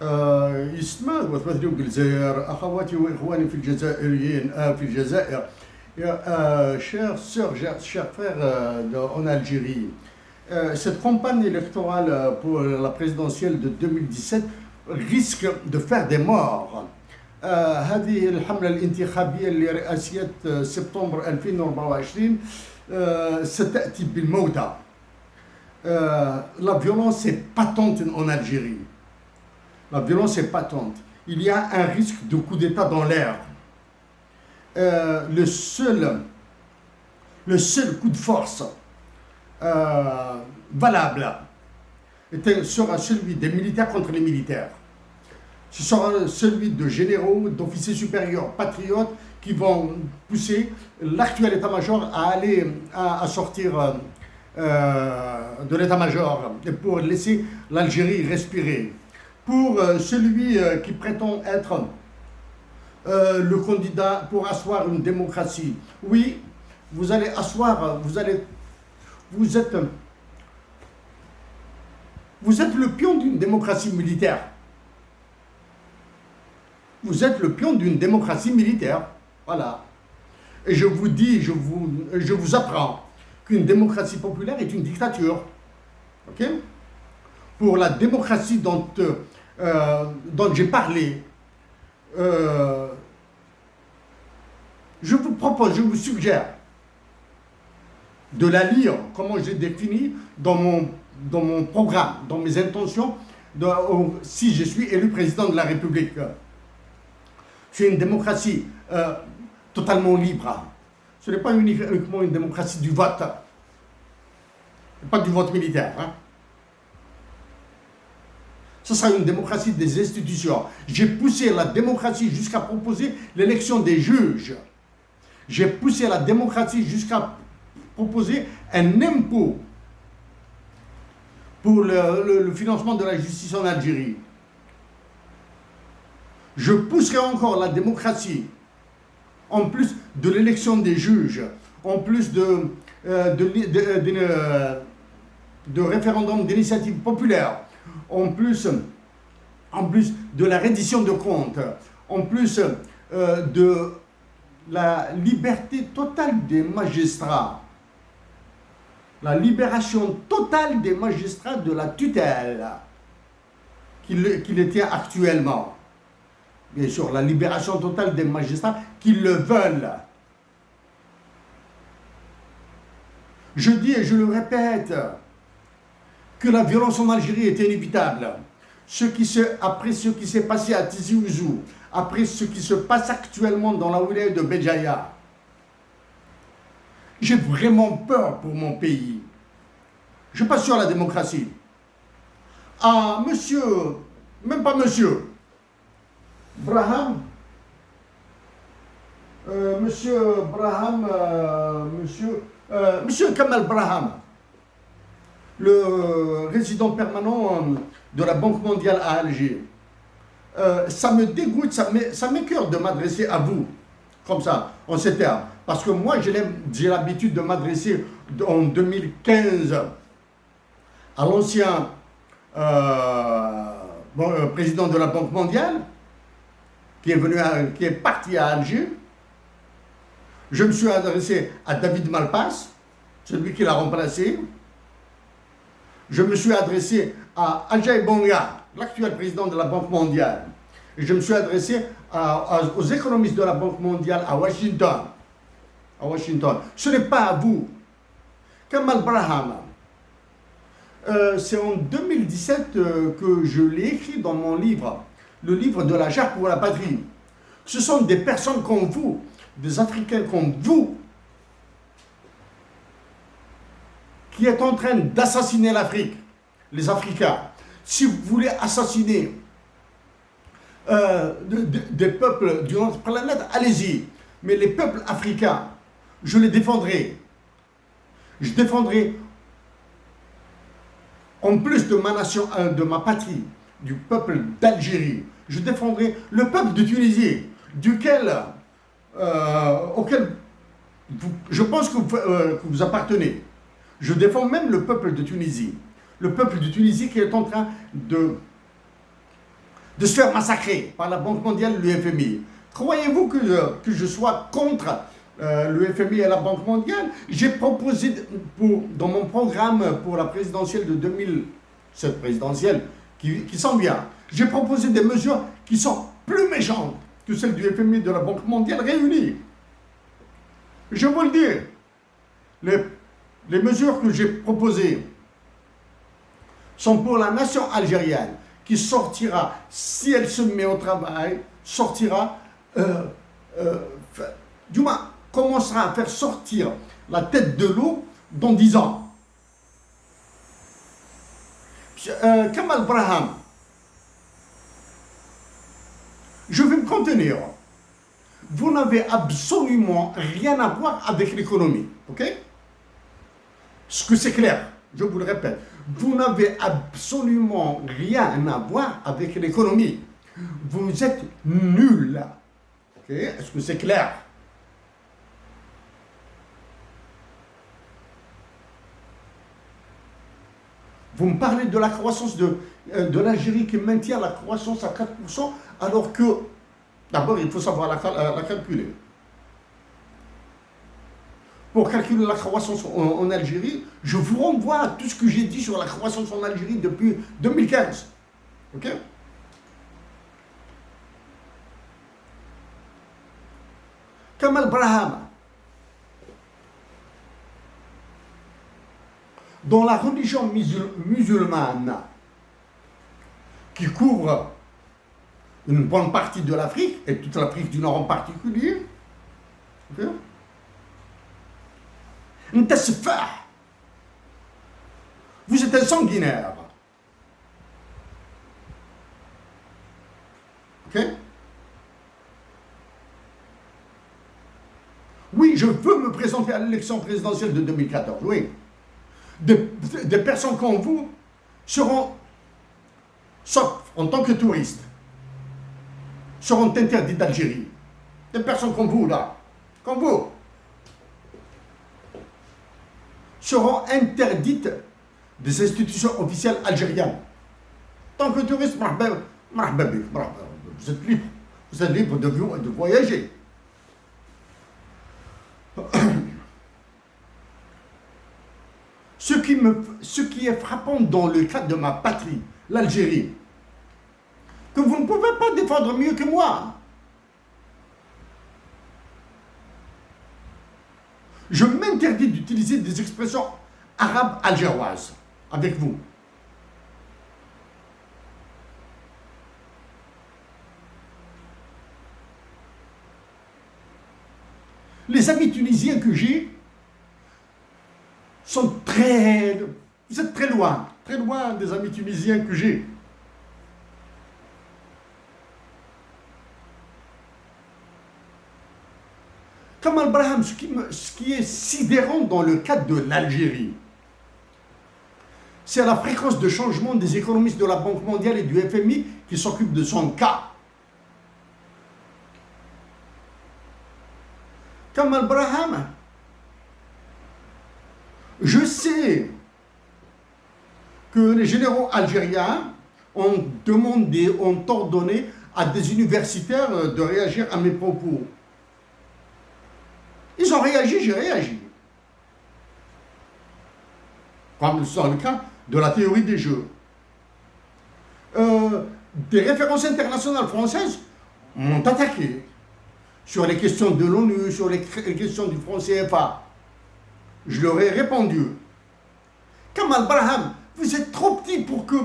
يسمع وثبتني بالجزائر أخواتي وإخواني في الجزائر chers sœurs, chers frères en Algérie, cette campagne électorale pour la présidentielle de 2017 risque de faire des morts. هذه الحملة الانتخابية لرئاسية سبتمبر 2024 ستأتي بالموتى. La violence est patente en Algérie. La violence est patente. Il y a un risque de coup d'État dans l'air. Le seul coup de force valable sera celui des militaires contre les militaires. Ce sera celui de généraux, d'officiers supérieurs, patriotes qui vont pousser l'actuel état-major à aller à sortir de l'état-major pour laisser l'Algérie respirer. Pour celui qui prétend être le candidat pour asseoir une démocratie. Oui, vous allez asseoir, vous êtes le pion d'une démocratie militaire. Vous êtes le pion d'une démocratie militaire. Voilà. Et je vous dis, je vous apprends qu'une démocratie populaire est une dictature. Ok? Pour la démocratie dont j'ai parlé, je vous propose, je vous suggère de la lire, comment j'ai défini dans mon programme, dans mes intentions, si je suis élu président de la République. C'est une démocratie totalement libre. Ce n'est pas uniquement une démocratie du vote, pas du vote militaire. Hein. Ce sera une démocratie des institutions. J'ai poussé la démocratie jusqu'à proposer l'élection des juges. J'ai poussé la démocratie jusqu'à proposer un impôt pour le financement de la justice en Algérie. Je pousserai encore la démocratie, en plus de l'élection des juges, en plus de référendums d'initiative populaire, en plus de la reddition de comptes, en plus de la liberté totale des magistrats, la libération totale des magistrats de la tutelle qu'il était actuellement. Bien sûr, la libération totale des magistrats qui le veulent. Je dis et je le répète que la violence en Algérie est inévitable. Après ce qui s'est passé à Tizi Ouzou, après ce qui se passe actuellement dans la wilaya de Béjaïa, j'ai vraiment peur pour mon pays. Je passe sur la démocratie. Ah, monsieur, même pas monsieur, Braham, monsieur Braham, monsieur Kamal Braham, le résident permanent de la Banque mondiale à Alger. Ça me dégoûte, ça m'écœure de m'adresser à vous, comme ça, en ces termes. Parce que moi, j'ai l'habitude de m'adresser en 2015 à l'ancien président de la Banque mondiale, qui est parti à Alger. Je me suis adressé à David Malpass, celui qui l'a remplacé. Je me suis adressé à Ajay Bonga, l'actuel président de la Banque mondiale. Et je me suis adressé aux économistes de la Banque mondiale à Washington. Ce n'est pas à vous. Kamal Braham, c'est en 2017 que je l'ai écrit dans mon livre, le livre de la jarre pour la patrie. Ce sont des personnes comme vous, des Africains comme vous, qui êtes en train d'assassiner l'Afrique, les Africains. Si vous voulez assassiner des peuples d'une autre planète, allez-y. Mais les peuples africains, je les défendrai. Je défendrai, en plus de ma nation, de ma patrie, du peuple d'Algérie, je défendrai le peuple de Tunisie, auquel je pense que vous appartenez. Je défends même le peuple de Tunisie. Le peuple de Tunisie qui est en train de se faire massacrer par la Banque mondiale et le FMI. Croyez-vous que je sois contre le FMI et la Banque mondiale? J'ai proposé, dans mon programme pour la présidentielle de 2000, cette présidentielle qui s'en vient, j'ai proposé des mesures qui sont plus méchantes que celles du FMI et de la Banque mondiale réunies. Je vous le dis, les mesures que j'ai proposées sont pour la nation algérienne qui sortira, si elle se met au travail, sortira, du moins commencera à faire sortir la tête de l'eau dans 10 ans. Kamal Braham, je vais me contenir. Vous n'avez absolument rien à voir avec l'économie, ok? Ce que c'est clair, je vous le répète. Vous n'avez absolument rien à voir avec l'économie. Vous êtes nuls. Ok? Est-ce que c'est clair? Vous me parlez de la croissance de l'Algérie qui maintient la croissance à 4%, alors que, d'abord, il faut savoir la calculer. Pour calculer la croissance en Algérie, je vous renvoie à tout ce que j'ai dit sur la croissance en Algérie depuis 2015. Ok? Kamal Braham, dans la religion musulmane qui couvre une bonne partie de l'Afrique, et toute l'Afrique du Nord en particulier, okay? Vous êtes un sanguinaire. Ok? Oui, je veux me présenter à l'élection présidentielle de 2014, oui. Des personnes comme vous seront, sauf en tant que touristes, seront interdites d'Algérie. Des personnes comme vous, là, comme vous, seront interdites des institutions officielles algériennes. Tant que touristes, vous êtes libre. Vous êtes libre de voyager. Ce qui est frappant dans le cas de ma patrie, l'Algérie, que vous ne pouvez pas défendre mieux que moi. Je m'interdis d'utiliser des expressions arabes algéroises avec vous. Les amis tunisiens que j'ai sont très... Vous êtes très loin des amis tunisiens que j'ai. Kamal Braham, ce qui est sidérant dans le cadre de l'Algérie, c'est la fréquence de changement des économistes de la Banque mondiale et du FMI qui s'occupent de son cas. Kamal Braham, je sais que les généraux algériens ont demandé, ont ordonné à des universitaires de réagir à mes propos. Ils ont réagi, j'ai réagi. Comme dans le cas de la théorie des jeux. Des références internationales françaises m'ont attaqué sur les questions de l'ONU, sur les questions du franc CFA. Je leur ai répondu. Kamal Braham, vous êtes trop petit pour que...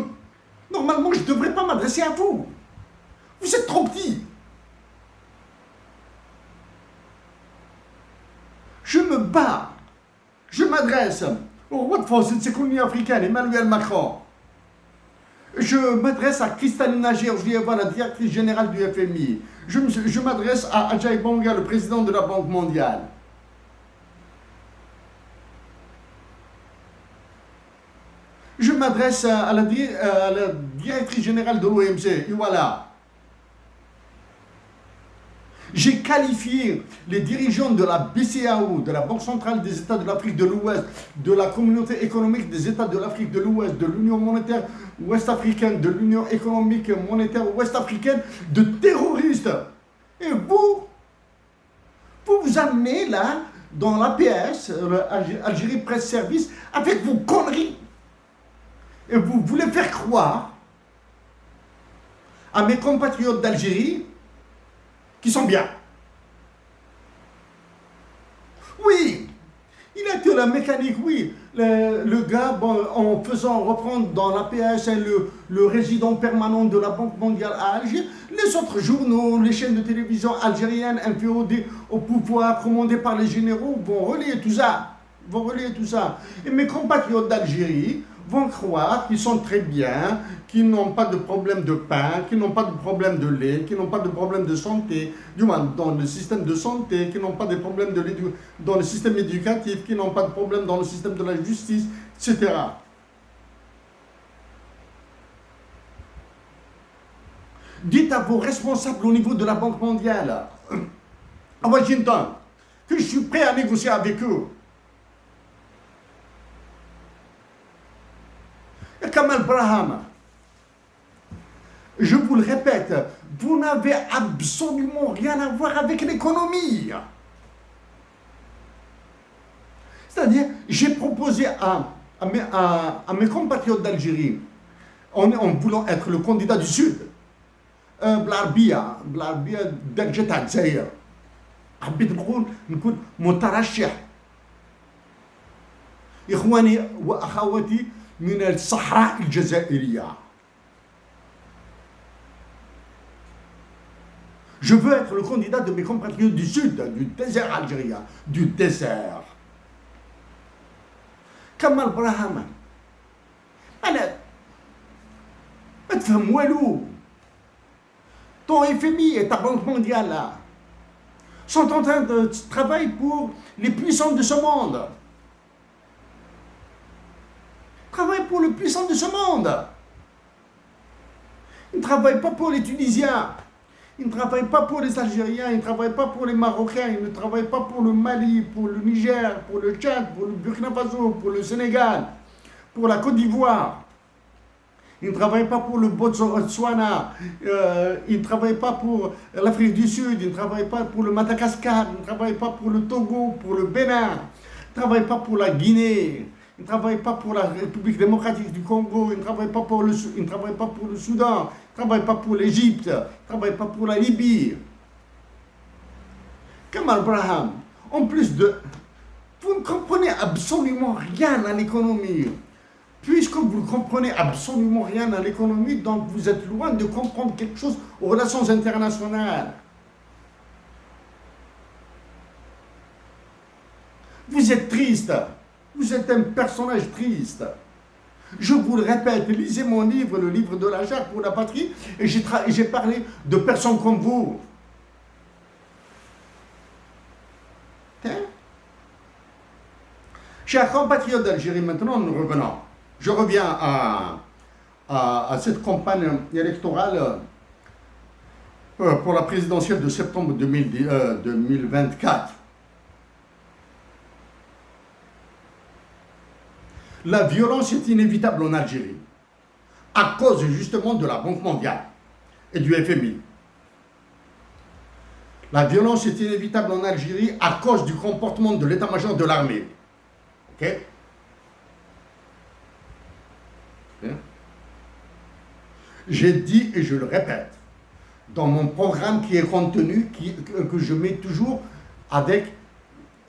Normalement, je ne devrais pas m'adresser à vous. Vous êtes trop petit. Je me bats. Je m'adresse au roi de France et de ses colonies africaines, Emmanuel Macron. Je m'adresse à Kristalina Georgieva, la directrice générale du FMI. Je m'adresse à Ajay Banga, le président de la Banque mondiale. Je m'adresse à la directrice générale de l'OMC, et voilà. J'ai qualifié les dirigeants de la BCEAO, de la Banque centrale des États de l'Afrique de l'Ouest, de la Communauté économique des États de l'Afrique de l'Ouest, de l'Union monétaire ouest-africaine, de l'Union économique monétaire ouest-africaine, de terroristes. Et vous amenez là, dans l'APS, Algérie Presse Service, avec vos conneries. Et vous voulez faire croire à mes compatriotes d'Algérie qui sont bien. Oui, il a que la mécanique, oui. Le gars, bon, en faisant reprendre dans l'APS le résident permanent de la Banque mondiale à Alger, les autres journaux, les chaînes de télévision algériennes inféodées au pouvoir, commandées par les généraux, vont relayer tout ça. Et mes compatriotes d'Algérie vont croire qu'ils sont très bien, qu'ils n'ont pas de problème de pain, qu'ils n'ont pas de problème de lait, qu'ils n'ont pas de problème de santé, du moins dans le système de santé, qu'ils n'ont pas de problème dans le système éducatif, qu'ils n'ont pas de problème dans le système de la justice, etc. Dites à vos responsables au niveau de la Banque mondiale, à Washington, que je suis prêt à négocier avec eux. Et Kamal Braham, je vous le répète, vous n'avez absolument rien à voir avec l'économie. C'est-à-dire, j'ai proposé à mes compatriotes d'Algérie, en voulant être le candidat du Sud, بالعربية درجة تاع الجزائر حبيت نكون مترشح إخواني وأخواتي من الصحراء الجزائرية. Je veux être le candidat de mes compatriotes du Sud, du désert algérien, du désert. Kamal Braham, أنا ما تفهم والو. Ton FMI et ta Banque mondiale là sont en train de travailler pour les puissants de ce monde. Travaillent pour les puissants de ce monde. Ils ne travaillent pas pour les Tunisiens. Ils ne travaillent pas pour les Algériens. Ils ne travaillent pas pour les Marocains. Ils ne travaillent pas pour le Mali, pour le Niger, pour le Tchad, pour le Burkina Faso, pour le Sénégal, pour la Côte d'Ivoire. Ils ne travaillent pas pour le Botswana, ils ne travaillent pas pour l'Afrique du Sud, ils ne travaillent pas pour le Madagascar, ils ne travaillent pas pour le Togo, pour le Bénin, ils ne travaillent pas pour la Guinée, ils ne travaillent pas pour la République démocratique du Congo, ils ne travaillent pas pour le Soudan, ils ne travaillent pas pour l'Égypte, ils ne travaillent pas pour la Libye. Kamal Braham, en plus de... Vous ne comprenez absolument rien à l'économie. Puisque vous ne comprenez absolument rien à l'économie, donc vous êtes loin de comprendre quelque chose aux relations internationales. Vous êtes triste. Vous êtes un personnage triste. Je vous le répète, lisez mon livre, le livre de la Jacques pour la patrie, et j'ai parlé de personnes comme vous. Chers compatriotes d'Algérie, maintenant nous revenons. Je reviens à cette campagne électorale pour la présidentielle de septembre 2024. La violence est inévitable en Algérie, à cause justement de la Banque mondiale et du FMI. La violence est inévitable en Algérie à cause du comportement de l'état-major de l'armée. Ok? J'ai dit et je le répète, dans mon programme qui est contenu, que je mets toujours avec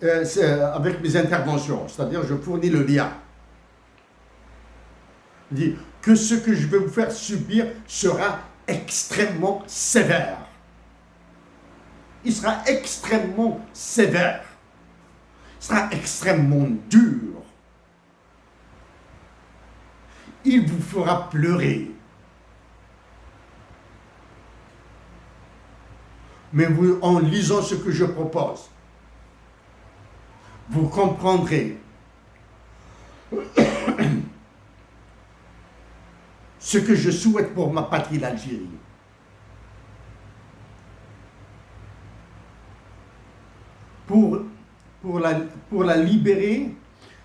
mes interventions, c'est-à-dire je fournis le lien. Je dis que ce que je vais vous faire subir sera extrêmement sévère. Il sera extrêmement sévère. Il sera extrêmement dur. Il vous fera pleurer. Mais vous, en lisant ce que je propose, vous comprendrez ce que je souhaite pour ma patrie, l'Algérie. pour, pour, la, pour la libérer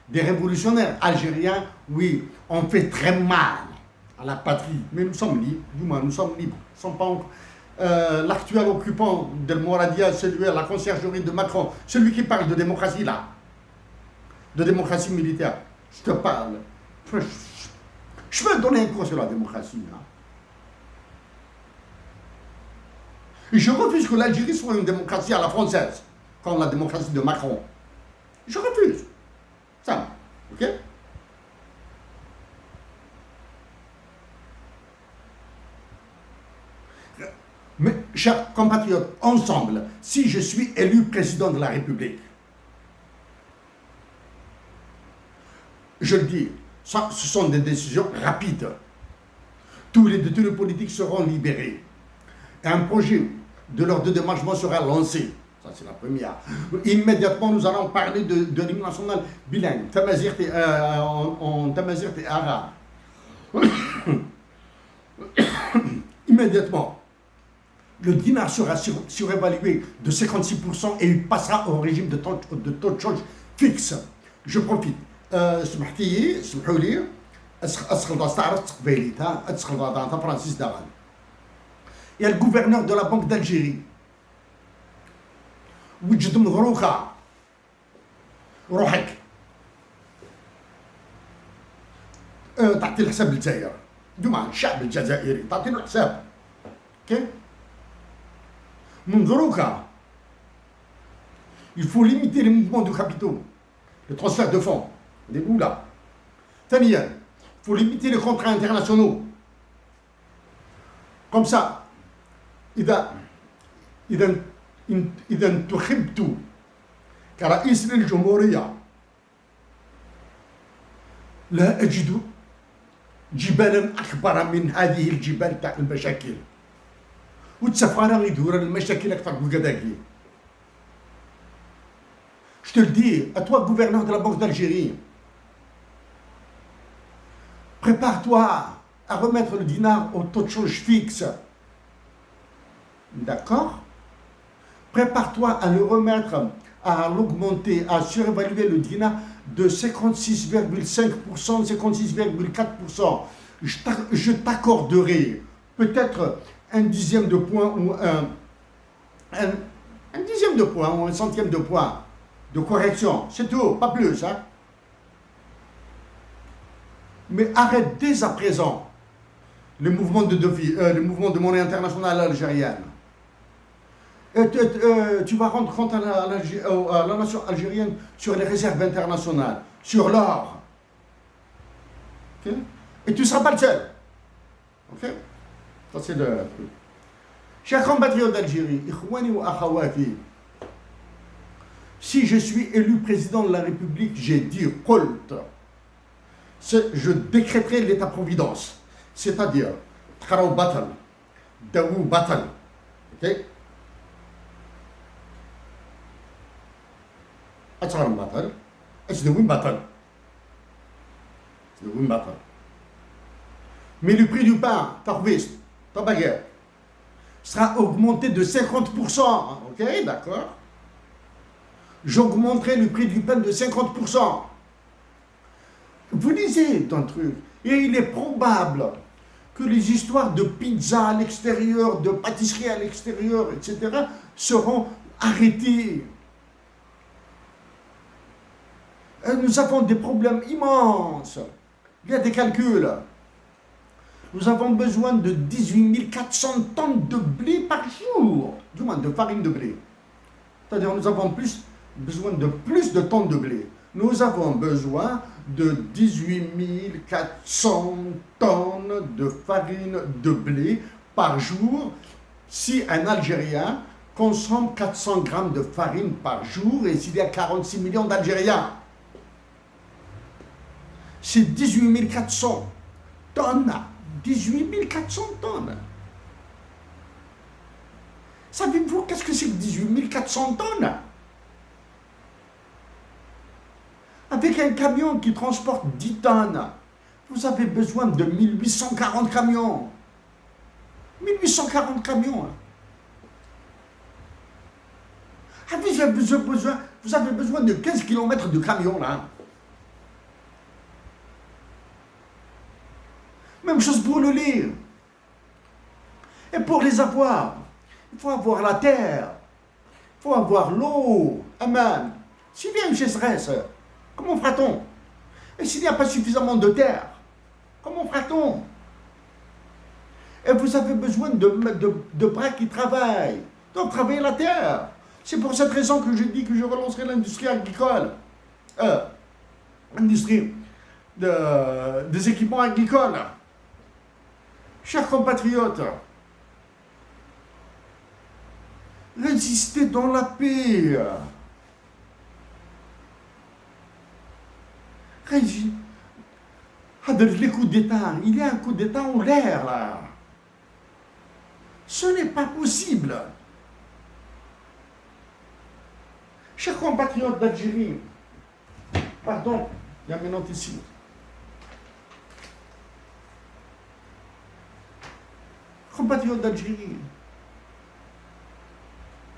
des révolutionnaires algériens. Oui, on fait très mal à la patrie, mais nous sommes libres, du moins nous sommes libres. Nous sommes pas encore... L'actuel occupant de Mouradia, celui à la conciergerie de Macron, celui qui parle de démocratie là, de démocratie militaire, je te parle. Je veux donner un cours sur la démocratie. Hein. Et je refuse que l'Algérie soit une démocratie à la française, comme la démocratie de Macron. Je refuse. Ça, ok? Mais, chers compatriotes, ensemble, si je suis élu président de la République, je le dis, ça, ce sont des décisions rapides. Tous les détenus politiques seront libérés. Et un projet de leur dédommagement sera lancé. Ça, c'est la première. Immédiatement, nous allons parler de l'hymne national bilingue, en tamazight et arabe. Immédiatement. Le dinar sera surévalué de 56% et il passera au régime de taux de change fixe. Je profite. اسمحوا لي اسخل استعرض تقبيليتها ادخل ضغطها فرانسيس داغان. Il y a le gouverneur de la Banque d'Algérie وجد مضروكه روحك تعطي الحساب للجزائر دوما الشعب الجزائري تعطي له الحساب اوكي مضروكه. Il faut limiter les mouvements de capitaux, le transfert de fonds. الأولى. ثانيا il faut limiter les contrats internationaux. Comme ça إذا انتخبت كرئيس للجمهورية لا أجد جبالا أكبر من هذه الجبال تاع المشاكل والسفارة يدور المشاكل أكثر من كذاكي. Je te le dis, à toi, gouverneur de la Banque d'Algérie, prépare-toi à remettre le dinar au taux de change fixe. D'accord? Prépare-toi à le remettre, à l'augmenter, à surévaluer le dinar de 56,5%, 56,4%. Je t'accorderai peut-être un dixième de point ou un dixième de point ou un centième de point de correction. C'est tout, pas plus. Hein? Mais arrête dès à présent le mouvement de monnaie internationale algérienne. Tu vas rendre compte à la nation algérienne sur les réserves internationales, sur l'or. Okay? Et tu ne seras pas le seul. Ok? Ça, c'est le truc. Chers compatriotes d'Algérie, ikhwani wa akhawati, si je suis élu président de la République, j'ai dit Colt. Je décréterai l'état-providence. C'est-à-dire, Tkharaw Batal, Daou Batal. Ok? Atsaram Batal, Asdawin Batal. Asdawin Batal. Mais le prix du pain, Tarvist, ta baguette, sera augmenté de 50%. Ok, d'accord? J'augmenterai le prix du pain de 50%. Vous lisez dans le truc. Et il est probable que les histoires de pizza à l'extérieur, de pâtisserie à l'extérieur, etc., seront arrêtées. Nous avons des problèmes immenses. Il y a des calculs. Nous avons besoin de 18 400 tonnes de blé par jour, du moins de farine de blé. C'est-à-dire nous avons besoin de plus de tonnes de blé. Nous avons besoin de 18 400 tonnes de farine de blé par jour si un Algérien consomme 400 grammes de farine par jour et s'il y a 46 millions d'Algériens. C'est 18 400 tonnes. 18 400 tonnes. Savez-vous qu'est-ce que c'est que 18 400 tonnes? Avec un camion qui transporte 10 tonnes, vous avez besoin de 1840 camions. 1840 camions. Vous avez besoin de 15 km de camion, là. Même chose pour le lait. Et pour les avoir, il faut avoir la terre, il faut avoir l'eau, amen. S'il y a une sécheresse, comment fera-t-on? Et s'il n'y a pas suffisamment de terre, comment fera-t-on? Et vous avez besoin de bras qui travaillent. Donc travaillez la terre. C'est pour cette raison que je dis que je relancerai l'industrie agricole. Industrie des équipements agricoles. Chers compatriotes, résistez dans la paix. Les coups d'État, il y a un coup d'État en l'air là. Ce n'est pas possible. Chers compatriotes d'Algérie, pardon, il y a mes notes ici. Compatriotes d'Algérie,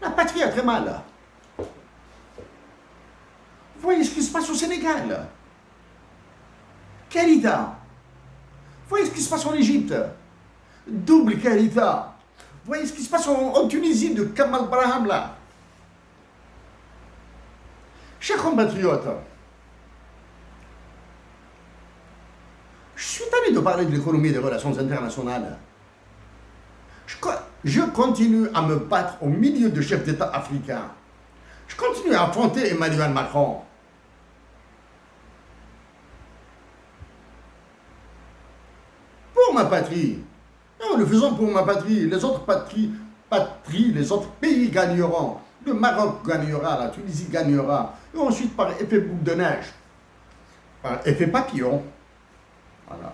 la patrie a très mal. Vous voyez ce qui se passe au Sénégal. Quel État? Vous voyez ce qui se passe en Égypte. Double quel État. Vous voyez ce qui se passe en Tunisie de Kamal Braham là. Chers compatriotes, je suis tanné de parler de l'économie et des relations internationales. Je continue à me battre au milieu de chefs d'État africains. Je continue à affronter Emmanuel Macron. Pour ma patrie. Nous le faisons pour ma patrie. Les autres patries, les autres pays gagneront. Le Maroc gagnera, la Tunisie gagnera. Et ensuite, par effet boule de neige, par effet papillon, voilà.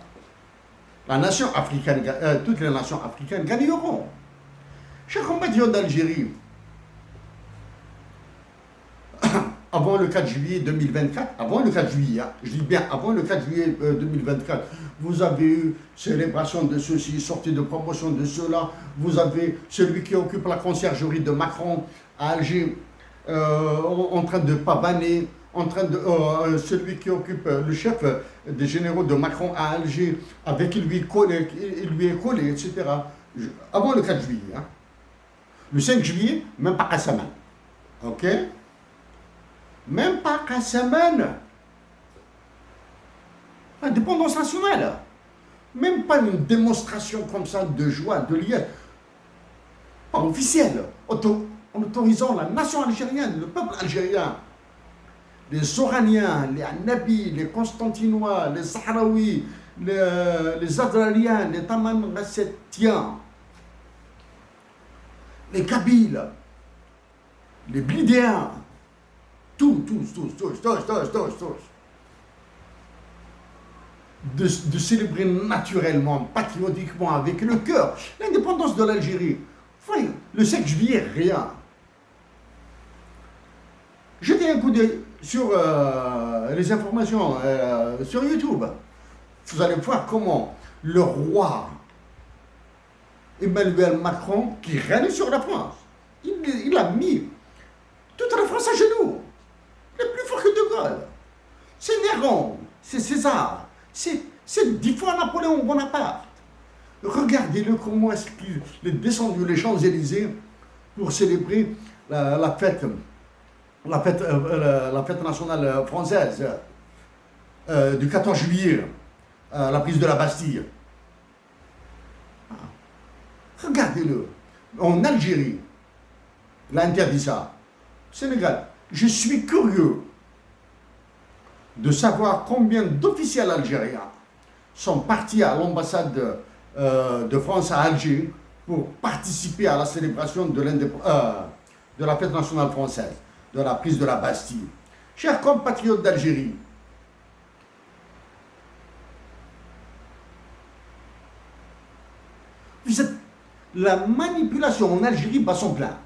La nation africaine, toutes les nations africaines gagneront. Chers compatriotes d'Algérie, avant le 4 juillet 2024, avant le 4 juillet, hein, je dis bien avant le 4 juillet 2024, vous avez eu célébration de ceci, sortie de promotion de cela, vous avez celui qui occupe la conciergerie de Macron à Alger, en train de pavaner, celui qui occupe le chef des généraux de Macron à Alger, avec qui lui est collé, etc. Avant le 4 juillet. Hein. Le 5 juillet, même pas qu'à semaine. Ok? Même pas qu'à semaine. Indépendance nationale. Même pas une démonstration comme ça de joie, de lien. Pas officielle. En autorisant la nation algérienne, le peuple algérien. Les Oraniens, les Anabis, les Constantinois, les Sahraouis, les Adraliens, les Tamanrassétiens, les Kabyles, les Blidéens, tous. De célébrer naturellement, patriotiquement, avec le cœur, l'indépendance de l'Algérie. Voyez, le 5 juillet, rien. Jetez un coup d'œil sur les informations sur YouTube. Vous allez voir comment le roi Emmanuel Macron, qui règne sur la France, il a mis toute la France à genoux. Il est plus fort que De Gaulle. C'est Néron, c'est César, c'est 10 fois Napoléon Bonaparte. Regardez-le comment est-ce qu'il est descendu les Champs-Élysées pour célébrer la fête nationale française du 14 juillet, la prise de la Bastille. Regardez-le. En Algérie, il a interdit ça. Sénégal, je suis curieux de savoir combien d'officiels algériens sont partis à l'ambassade de France à Alger pour participer à la célébration de la fête nationale française, de la prise de la Bastille. Chers compatriotes d'Algérie, la manipulation en Algérie bat son plein.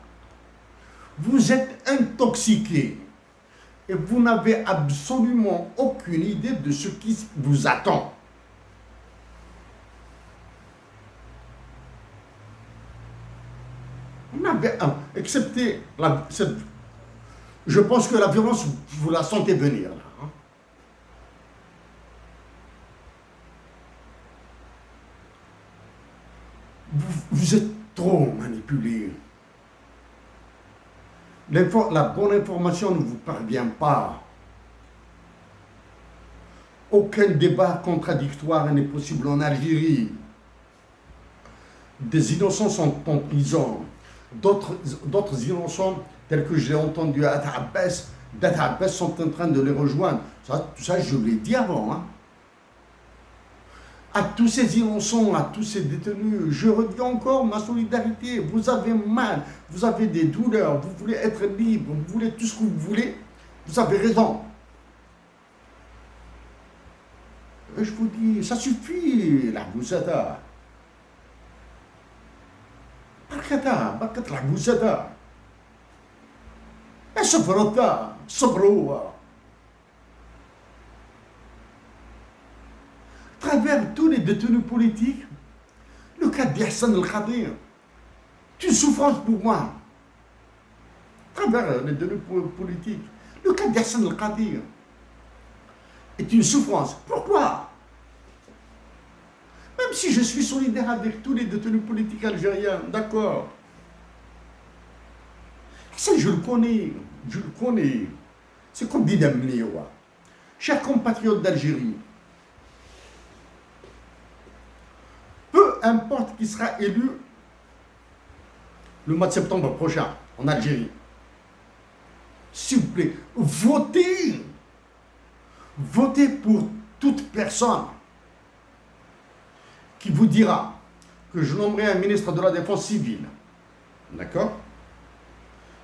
Vous êtes intoxiqués et vous n'avez absolument aucune idée de ce qui vous attend. On avait excepté Je pense que la violence, vous la sentez venir, là. Hein. Vous êtes trop manipulé. La bonne information ne vous parvient pas. Aucun débat contradictoire n'est possible en Algérie. Des innocents sont en prison. D'autres innocents, tels que j'ai entendu à Abbas, sont en train de les rejoindre. Tout ça, je l'ai dit avant. Hein. À tous ces innocents, à tous ces détenus, je redis encore ma solidarité. Vous avez mal, vous avez des douleurs, vous voulez être libre, vous voulez tout ce que vous voulez. Vous avez raison. Et je vous dis, ça suffit, la boussada. بركة العبوسة الشفرة صبروا. Travers tous les détenus politiques, le cas d'Ihsan El-Khadir, c'est une souffrance pour moi. Travers les détenus politiques, le cas d'Ihsan El-Khadir est une souffrance. Pourquoi? Même si je suis solidaire avec tous les détenus politiques algériens, d'accord. Ça, je le connais. C'est comme dit Damlioua. Chers compatriotes d'Algérie, peu importe qui sera élu le mois de septembre prochain en Algérie, s'il vous plaît, votez. Votez pour toute personne qui vous dira que je nommerai un ministre de la Défense civile, d'accord?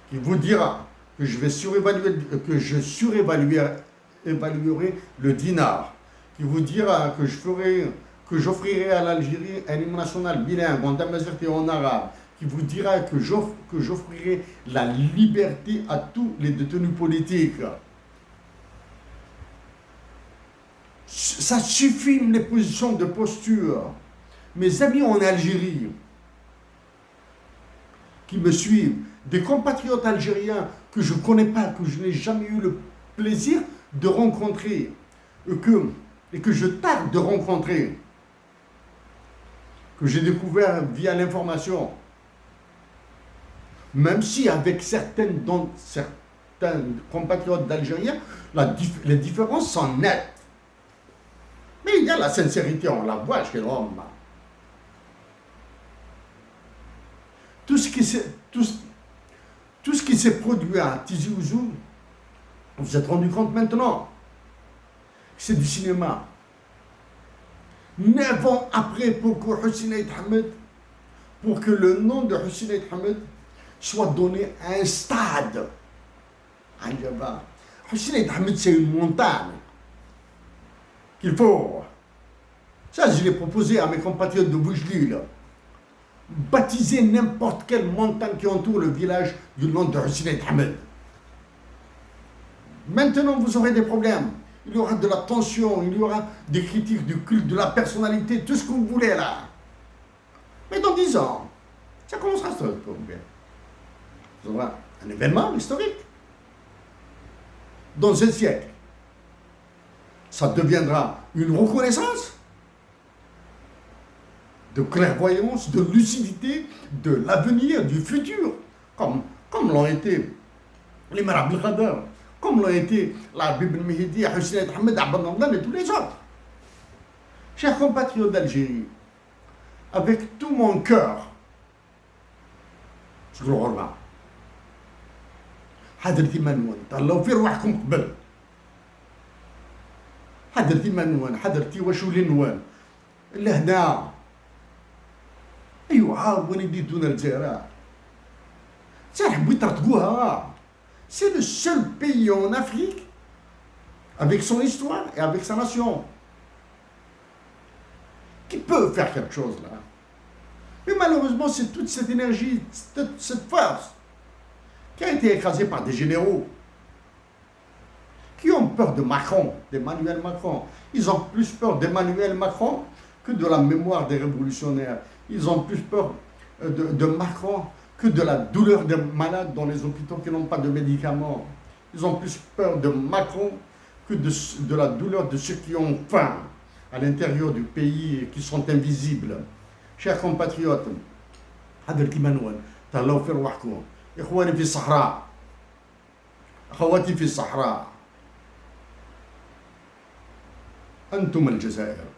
Qui vous dira que je évaluerai le dinar, qui vous dira que j'offrirai à l'Algérie un hymne national bilingue en tamazight et en arabe, qui vous dira que j'offrirai la liberté à tous les détenus politiques. Ça suffit les positions de posture. Mes amis en Algérie qui me suivent, des compatriotes algériens que je ne connais pas, que je n'ai jamais eu le plaisir de rencontrer et que je tarde de rencontrer, que j'ai découvert via l'information, même si avec certains compatriotes d'Algériens, les différences sont nettes. Mais il y a la sincérité, on la voit chez l'homme. Tout ce qui s'est produit à Tizi Ouzou, vous vous êtes rendu compte maintenant que c'est du cinéma. 9 ans après, pour que le nom de Hussein Aït Hamed soit donné à un stade. Hussein Aït Hamed, c'est une montagne qu'il faut. Ça, je l'ai proposé à mes compatriotes de Boujli, baptiser n'importe quelle montagne qui entoure le village du nom de Hussein Aït Hamed. Maintenant, vous aurez des problèmes. Il y aura de la tension, il y aura des critiques du culte, de la personnalité, tout ce que vous voulez là. Mais dans 10 ans, ça commencera à se tomber. Vous aurez un événement historique. Dans un siècle, ça deviendra une reconnaissance de clairvoyance, de lucidité, de l'avenir, du futur, comme l'ont été les Marab el-Khadr, comme l'ont été la Bible Mehdi, Hussein Aït Hamed, Abdel Namdan et tous les autres. Chers compatriotes d'Algérie, avec tout mon cœur, je vous remercie. حضرتي منون طلعوا في روحكم قبل حضرتي منون حضرتي وشو لنوان لهنا ايوا عاود يديتونا الجزائر تحبوا يطرطقوها. C'est le seul pays en Afrique avec son histoire et avec sa nation qui peut faire quelque chose là. Mais malheureusement, c'est toute cette énergie, cette force qui a été écrasée par des généraux qui ont peur de Macron, d'Emmanuel Macron. Ils ont plus peur d'Emmanuel Macron que de la mémoire des révolutionnaires. Ils ont plus peur de Macron que de la douleur des malades dans les hôpitaux qui n'ont pas de médicaments. Ils ont plus peur de Macron que de la douleur de ceux qui ont faim à l'intérieur du pays et qui sont invisibles. Chers compatriotes, هذا الكيمانوان تهلاو في رواحكم. إخواني في الصحراء، أخواتي في الصحراء، أنتم الجزائر.